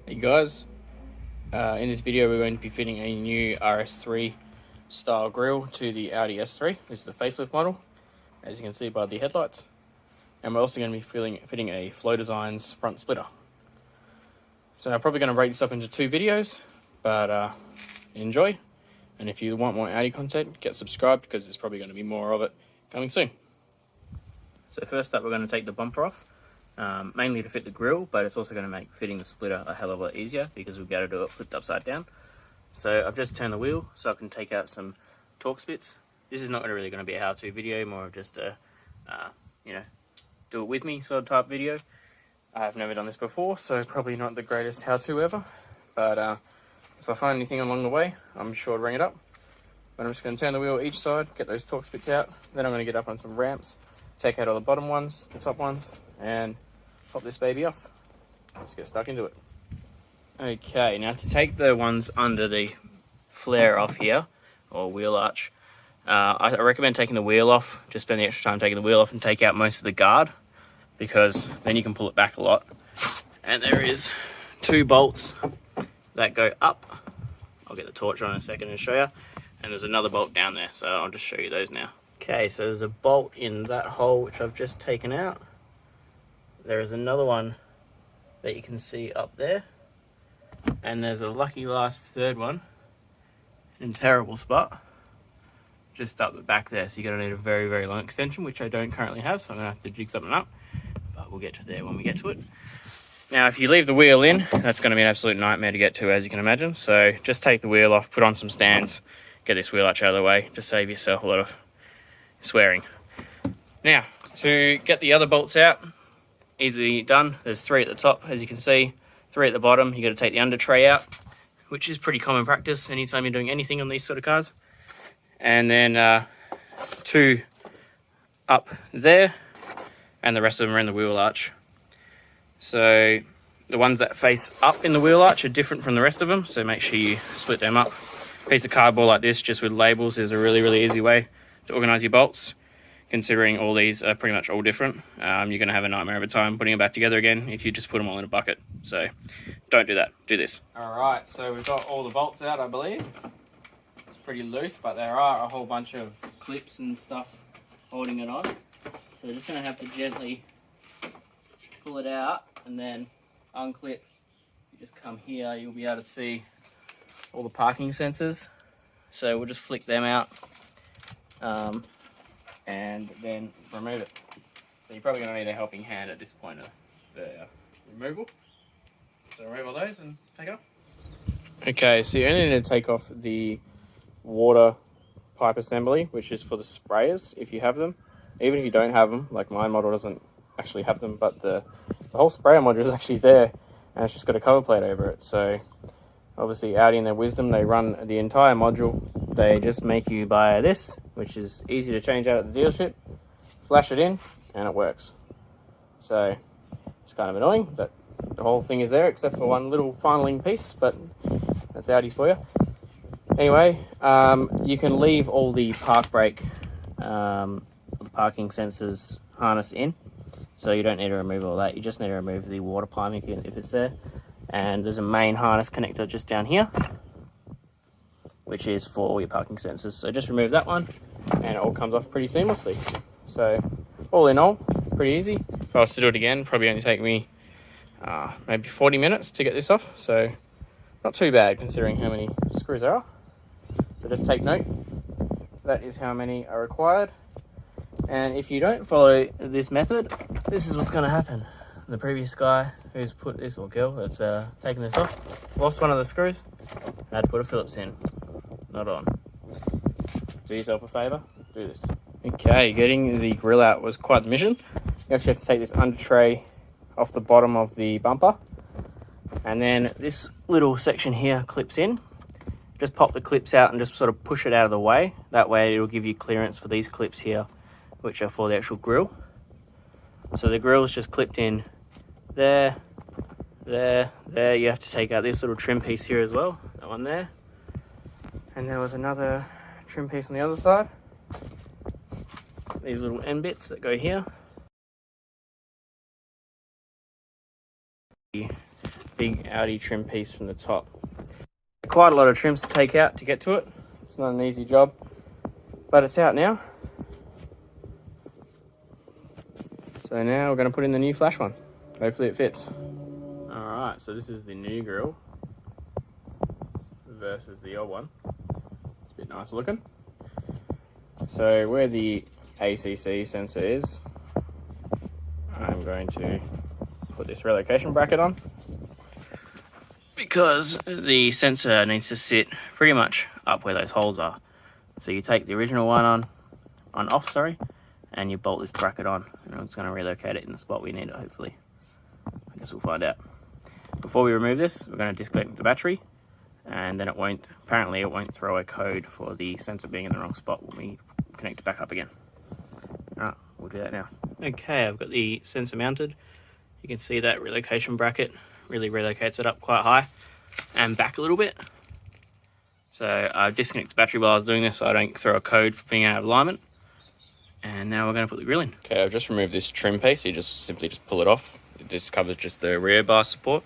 Hey guys, in this video we're going to be fitting a new RS3 style grille to the Audi S3. This is the facelift model, as you can see by the headlights. And we're also going to be fitting a Flow Designs front splitter. So I'm probably going to break this up into two videos, but enjoy. And if you want more Audi content, get subscribed because there's probably going to be more of it coming soon. So first up, we're going to take the bumper off. Mainly to fit the grille, but it's also going to make fitting the splitter a hell of a lot easier because we'll be able to do it flipped upside down. So I've just turned the wheel so I can take out some Torx bits. This is not really going to be a how-to video, more of just a, do it with me sort of type video. I've never done this before, so probably not the greatest how-to ever. But if I find anything along the way, I'm sure to bring it up. But I'm just going to turn the wheel each side, get those Torx bits out. Then I'm going to get up on some ramps, take out all the bottom ones, the top ones, and pop this baby off. Let's get stuck into it. Okay, now to take the ones under the flare off here, or wheel arch, I recommend taking the wheel off. Just spend the extra time taking the wheel off and take out most of the guard, because then you can pull it back a lot. And there is two bolts that go up. I'll get the torch on in a second and show you. And there's another bolt down there, so I'll just show you those now. Okay, so there's a bolt in that hole which I've just taken out. There is another one that you can see up there, and there's a lucky last third one in a terrible spot just up the back there, so you're going to need a very, very long extension, which I don't currently have, so I'm going to have to jig something up, but we'll get to there when we get to it. Now if you leave the wheel in, that's going to be an absolute nightmare to get to, as you can imagine, so just take the wheel off, put on some stands, get this wheel arch out of the way to save yourself a lot of swearing. Now to get the other bolts out, easily done. There's three at the top, as you can see, three at the bottom. You got to take the under tray out, which is pretty common practice anytime you're doing anything on these sort of cars. And then two up there, and the rest of them are in the wheel arch. So the ones that face up in the wheel arch are different from the rest of them, so make sure you split them up. A piece of cardboard like this, just with labels, is a really, really easy way to organize your bolts. Considering all these are pretty much all different, you're going to have a nightmare of a time putting them back together again if you just put them all in a bucket. So don't do that, do this. Alright, so we've got all the bolts out, I believe. It's pretty loose, but there are a whole bunch of clips and stuff holding it on. So we're just going to have to gently pull it out and then unclip. You just come here, you'll be able to see all the parking sensors. So we'll just flick them out. And then remove it. So you're probably going to need a helping hand at this point of the removal. So remove all those and take it off. Okay, so you only need to take off the water pipe assembly, which is for the sprayers if you have them. Even if you don't have them, like my model doesn't actually have them, but the whole sprayer module is actually there, and it's just got a cover plate over it. So obviously Audi in their wisdom, they run the entire module. They just make you buy this, which is easy to change out at the dealership, flash it in, and it works. So it's kind of annoying that the whole thing is there except for one little filing piece, but that's Audi's for you. Anyway, you can leave all the park brake, the parking sensors harness in, so you don't need to remove all that. You just need to remove the water piping if it's there. And there's a main harness connector just down here, which is for all your parking sensors. So just remove that one and it all comes off pretty seamlessly. So all in all, pretty easy. If I was to do it again, probably only take me maybe 40 minutes to get this off. So not too bad considering how many screws there are. So just take note, that is how many are required. And if you don't follow this method, this is what's gonna happen. The previous guy who's put this, or girl that's taken this off, lost one of the screws and had to put a Phillips in. Not on. Do yourself a favour, do this. Okay, getting the grill out was quite the mission. You actually have to take this under tray off the bottom of the bumper, and then this little section here clips in. Just pop the clips out and just sort of push it out of the way. That way it'll give you clearance for these clips here, which are for the actual grill. So the grill is just clipped in there, there, there. You have to take out this little trim piece here as well, that one there. And there was another trim piece on the other side. These little end bits that go here. big Audi trim piece from the top. Quite a lot of trims to take out to get to it. It's not an easy job, but it's out now. So now we're going to put in the new flash one. Hopefully it fits. Alright, so this is the new grill versus the old one. It's a bit nicer looking. So where the ACC sensor is, I'm going to put this relocation bracket on, because the sensor needs to sit pretty much up where those holes are. So you take the original one off, and you bolt this bracket on, and it's going to relocate it in the spot we need it, hopefully. I guess we'll find out. Before we remove this, we're going to disconnect the battery, and then apparently it won't throw a code for the sensor being in the wrong spot when we connect it back up again. Alright, we'll do that now. Okay, I've got the sensor mounted. You can see that relocation bracket really relocates it up quite high and back a little bit. So I've disconnected the battery while I was doing this so I don't throw a code for being out of alignment. And now we're going to put the grill in. Okay, I've just removed this trim piece. You just simply pull it off. This covers just the rear bar support.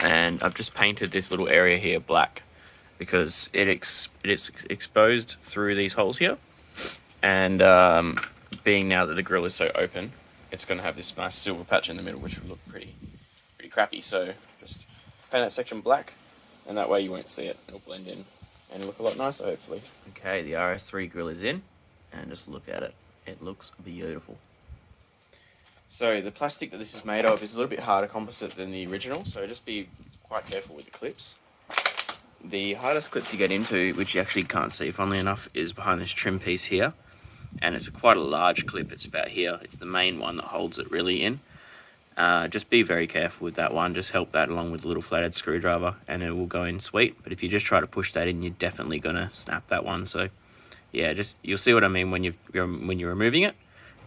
And I've just painted this little area here black because it's exposed through these holes here. And being now that the grill is so open, it's going to have this nice silver patch in the middle, which will look pretty crappy. So just paint that section black, and that way you won't see it. It'll blend in and look a lot nicer, hopefully. Okay, the RS3 grill is in, and just look at it. It looks beautiful. So the plastic that this is made of is a little bit harder composite than the original, so just be quite careful with the clips. The hardest clip to get into, which you actually can't see funnily enough, is behind this trim piece here. And it's quite a large clip, it's about here. It's the main one that holds it really in. Just be very careful with that one. Just help that along with a little flathead screwdriver and it will go in sweet. But if you just try to push that in, you're definitely gonna snap that one. So yeah, you'll see what I mean when you're removing it.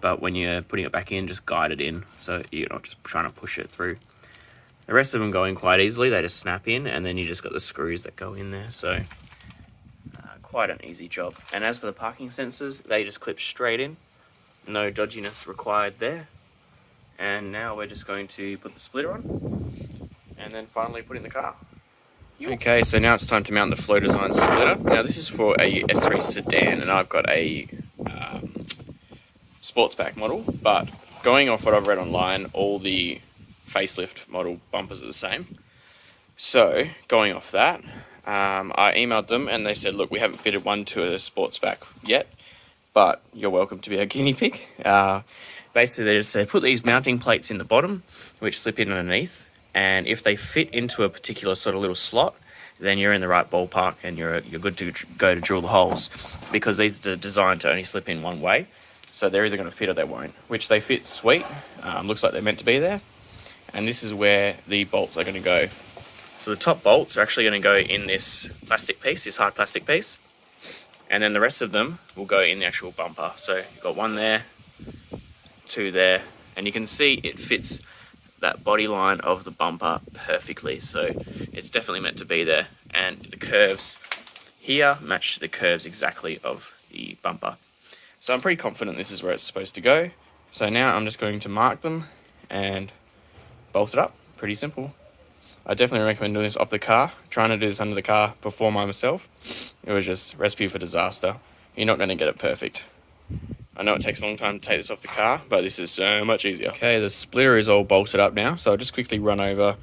But when you're putting it back in, just guide it in so you're not just trying to push it through. The rest of them go in quite easily. They just snap in, and then you just got the screws that go in there. So quite an easy job. And as for the parking sensors, they just clip straight in. No dodginess required there. And now we're just going to put the splitter on and then finally put in the car. Okay, so now it's time to mount the Flow Design splitter. Now this is for a S3 sedan, and I've got a Sportsback model, but going off what I've read online, all the facelift model bumpers are the same. So going off that, I emailed them and they said, look, we haven't fitted one to a Sportsback yet, but you're welcome to be a guinea pig. Basically they just said put these mounting plates in the bottom which slip in underneath, and if they fit into a particular sort of little slot, then you're in the right ballpark and you're good to go to drill the holes, because these are designed to only slip in one way. So they're either going to fit or they won't, which they fit sweet. Looks like they're meant to be there. And this is where the bolts are going to go. So the top bolts are actually going to go in this plastic piece, this hard plastic piece. And then the rest of them will go in the actual bumper. So you've got one there, two there, and you can see it fits that body line of the bumper perfectly. So it's definitely meant to be there. And the curves here match the curves exactly of the bumper. So I'm pretty confident this is where it's supposed to go. So now I'm just going to mark them and bolt it up. Pretty simple. I definitely recommend doing this off the car. Trying to do this under the car before myself, it was just recipe for disaster. You're not going to get it perfect. I know it takes a long time to take this off the car, but this is so much easier. Okay, the splitter is all bolted up now, so I'll just quickly run over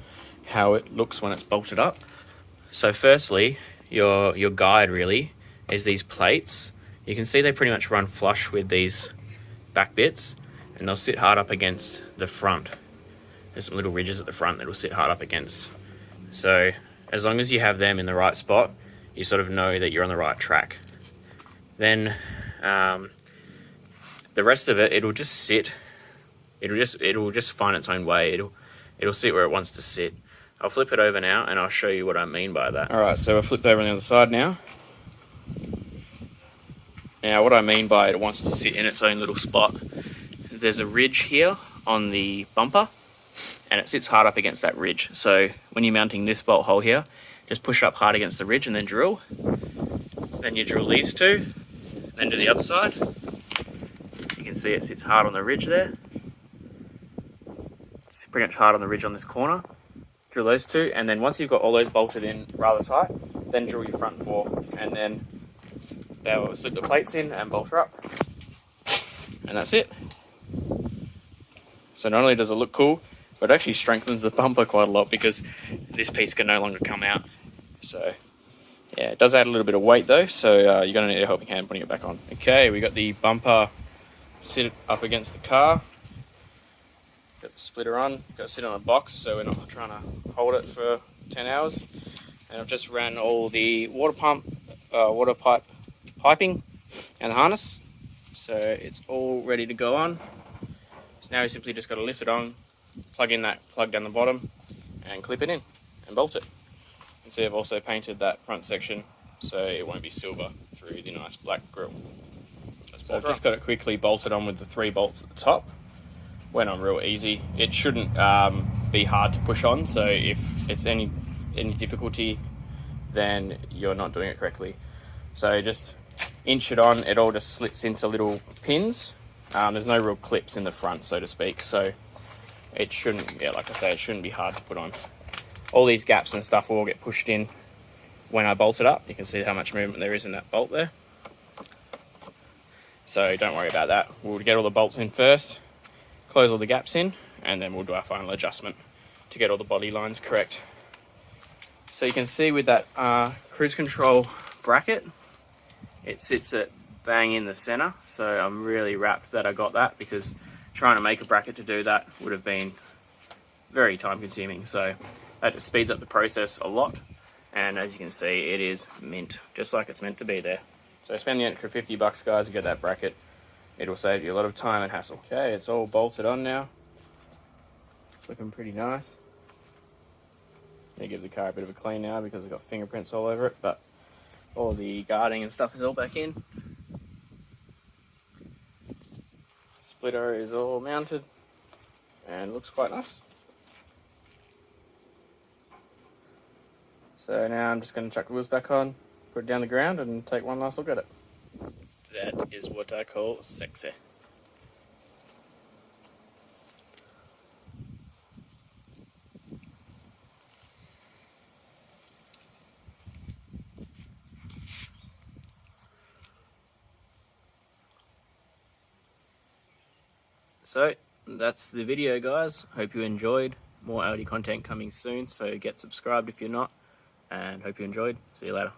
how it looks when it's bolted up. So firstly, your guide really is these plates. You can see they pretty much run flush with these back bits, and they'll sit hard up against the front. There's some little ridges at the front that will sit hard up against. So as long as you have them in the right spot, you sort of know that you're on the right track. Then the rest of it, it'll just sit. It'll just find its own way. It'll sit where it wants to sit. I'll flip it over now and I'll show you what I mean by that. All right, so I've flipped over on the other side now. Now what I mean by it wants to sit in its own little spot, there's a ridge here on the bumper and it sits hard up against that ridge. So when you're mounting this bolt hole here, just push it up hard against the ridge and then drill. Then you drill these two, then do the other side. You can see it sits hard on the ridge there. It's pretty much hard on the ridge on this corner. drill those two, and then once you've got all those bolted in rather tight, then drill your front four, and then they'll slip the plates in and bolt her up, and that's it. So not only does it look cool, but it actually strengthens the bumper quite a lot because this piece can no longer come out. So yeah, it does add a little bit of weight though, so you're going to need a helping hand putting it back on. Okay, we got the bumper sit up against the car. Got the splitter on, got to sit on a box so we're not trying to hold it for 10 hours. And I've just ran all the water pipe piping and the harness. So it's all ready to go on. So now we simply just got to lift it on, plug in that plug down the bottom and clip it in and bolt it. You can see I've also painted that front section so it won't be silver through the nice black grille. So I've just got it quickly bolted on with the 3 bolts at the top. Went on real easy. It shouldn't be hard to push on, so if it's any difficulty, then you're not doing it correctly. So just inch it on, it all just slips into little pins. There's no real clips in the front, so to speak, so it shouldn't, yeah, like I say, it shouldn't be hard to put on. All these gaps and stuff will all get pushed in when I bolt it up. You can see how much movement there is in that bolt there. So don't worry about that. We'll get all the bolts in first, close all the gaps in, and then we'll do our final adjustment to get all the body lines correct. So you can see with that cruise control bracket, it sits at bang in the center. So I'm really rapt that I got that, because trying to make a bracket to do that would have been very time consuming. So that just speeds up the process a lot. And as you can see, it is mint, just like it's meant to be there. So spend the extra $50 guys to get that bracket. It'll save you a lot of time and hassle. Okay, it's all bolted on now. It's looking pretty nice. Gonna give the car a bit of a clean now because I've got fingerprints all over it, but all the guarding and stuff is all back in. Splitter is all mounted and looks quite nice. So now I'm just going to chuck the wheels back on, put it down the ground and take one last look at it. That is what I call sexy. So that's the video, guys. Hope you enjoyed. More Audi content coming soon, so get subscribed if you're not, and hope you enjoyed. See you later.